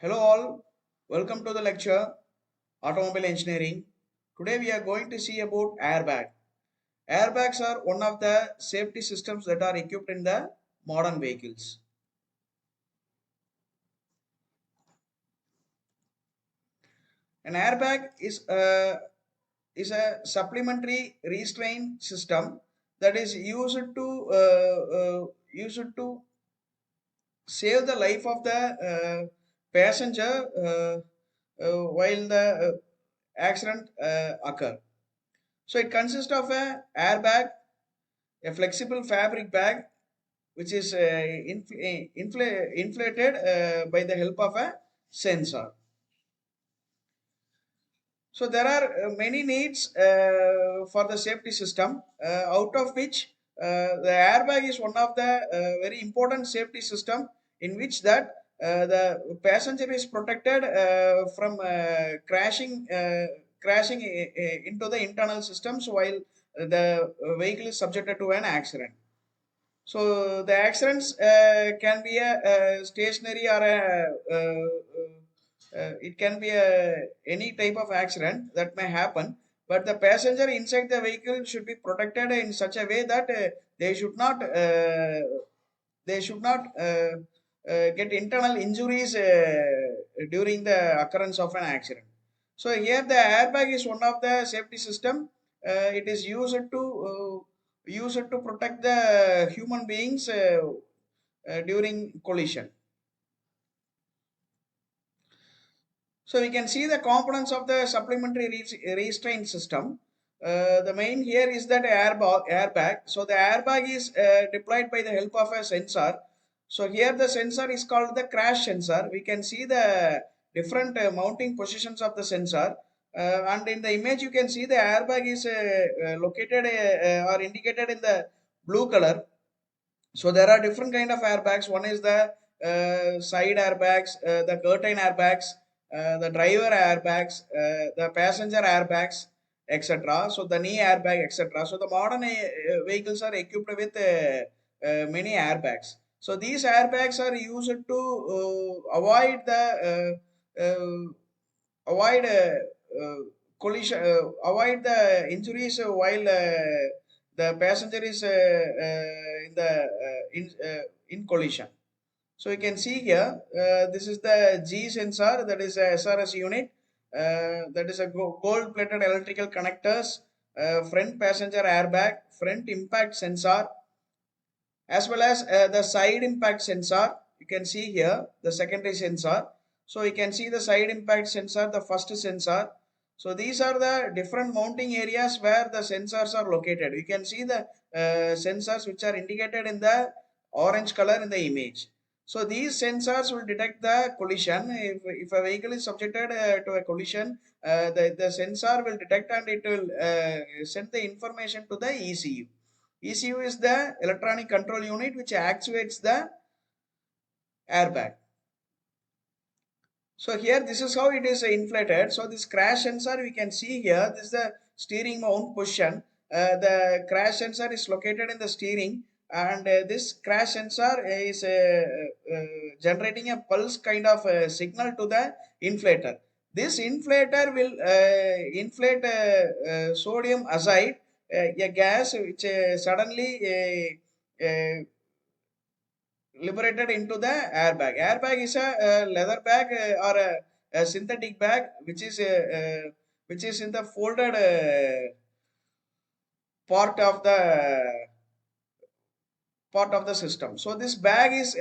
Hello all, welcome to the lecture Automobile Engineering. Today we are going to see about airbag. Airbags are one of the safety systems that are equipped in the modern vehicles. An airbag is a supplementary restraint system that is used to save the life of the passenger while the accident occur. So it consists of a airbag, a flexible fabric bag, which is inflated by the help of a sensor. So there are many needs for the safety system, out of which the airbag is one of the very important safety system in which that the passenger is protected from crashing into the internal systems while the vehicle is subjected to an accident. So the accidents can be a stationary or it can be any type of accident that may happen. But the passenger inside the vehicle should be protected in such a way that they should not they should not get internal injuries during the occurrence of an accident. So here the airbag is one of the safety system. It is used to protect the human beings during collision. So we can see the components of the supplementary restraint system. The main here is that airbag. So the airbag is deployed by the help of a sensor. So here the sensor is called the crash sensor. We can see the different mounting positions of the sensor. And in the image you can see the airbag is located or indicated in the blue color. So there are different kind of airbags. One is the side airbags, the curtain airbags, the driver airbags, the passenger airbags, etc. So the knee airbag, etc. So the modern vehicles are equipped with many airbags. So these airbags are used to avoid collision, avoid the injuries while the passenger is in collision. So you can see here, this is the G sensor, that is a SRS unit, that is a gold plated electrical connectors, front passenger airbag, front impact sensor, as well as the side impact sensor. You can see here the secondary sensor. So you can see the side impact sensor, the first sensor. So these are the different mounting areas where the sensors are located. You can see the sensors which are indicated in the orange color in the image. So these sensors will detect the collision. If a vehicle is subjected to a collision, the sensor will detect and it will send the information to the ECU. ECU is the electronic control unit which actuates the airbag. So here this is how it is inflated. So this crash sensor we can see here. This is the steering mount position. The crash sensor is located in the steering, and this crash sensor is generating a pulse kind of signal to the inflator. This inflator will inflate sodium azide, a gas which suddenly liberated into the airbag. Airbag is a leather bag or a synthetic bag which is in the folded part of the part of the system. So this bag is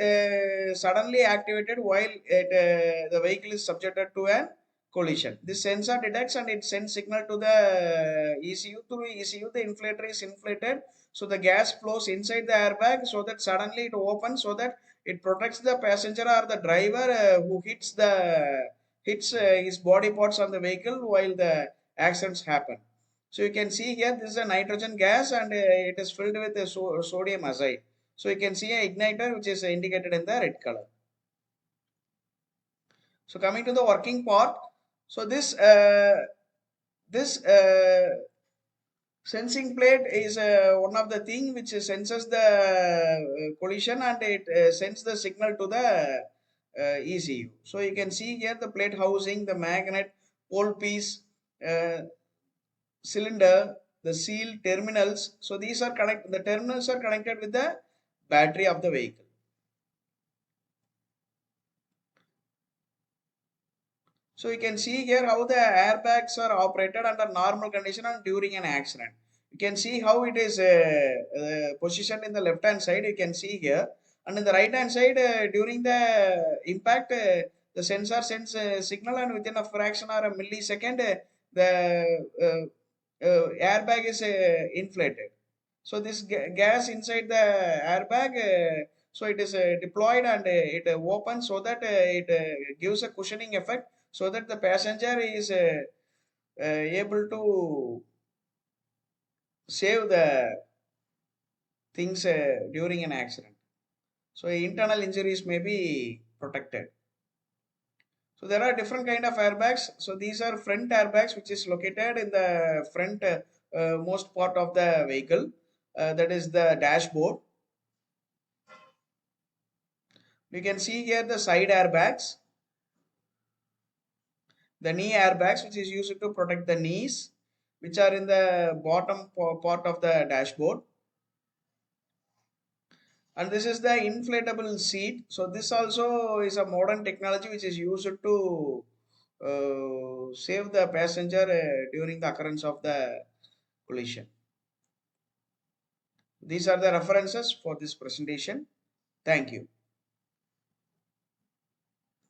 suddenly activated while the vehicle is subjected to a collision. This sensor detects and it sends signal to the ECU. Through ECU, the inflator is inflated. So the gas flows inside the airbag so that suddenly it opens so that it protects the passenger or the driver who hits his body parts on the vehicle while the accidents happen. So you can see here this is a nitrogen gas and it is filled with sodium azide. So you can see an igniter which is indicated in the red color. So coming to the working part, so this sensing plate is one of the thing which senses the collision and it sends the signal to the ECU. So you can see here the plate housing, the magnet, pole piece, uh, cylinder, the seal, terminals. So these are connected. The terminals are connected with the battery of the vehicle. So you can see here how the airbags are operated under normal condition and during an accident. You can see how it is positioned in the left hand side. You can see here, and in the right hand side, during the impact, the sensor sends a signal, and within a fraction or a millisecond, the airbag is inflated. So this gas inside the airbag, so it is deployed and it opens so that it gives a cushioning effect so that the passenger is able to save the things during an accident. So internal injuries may be protected. So there are different kind of airbags. So these are front airbags, which is located in the front most part of the vehicle. That is the dashboard. You can see here the side airbags, the knee airbags, which is used to protect the knees, which are in the bottom part of the dashboard. And this is the inflatable seat. So this also is a modern technology which is used to save the passenger during the occurrence of the collision. These are the references for this presentation. Thank you.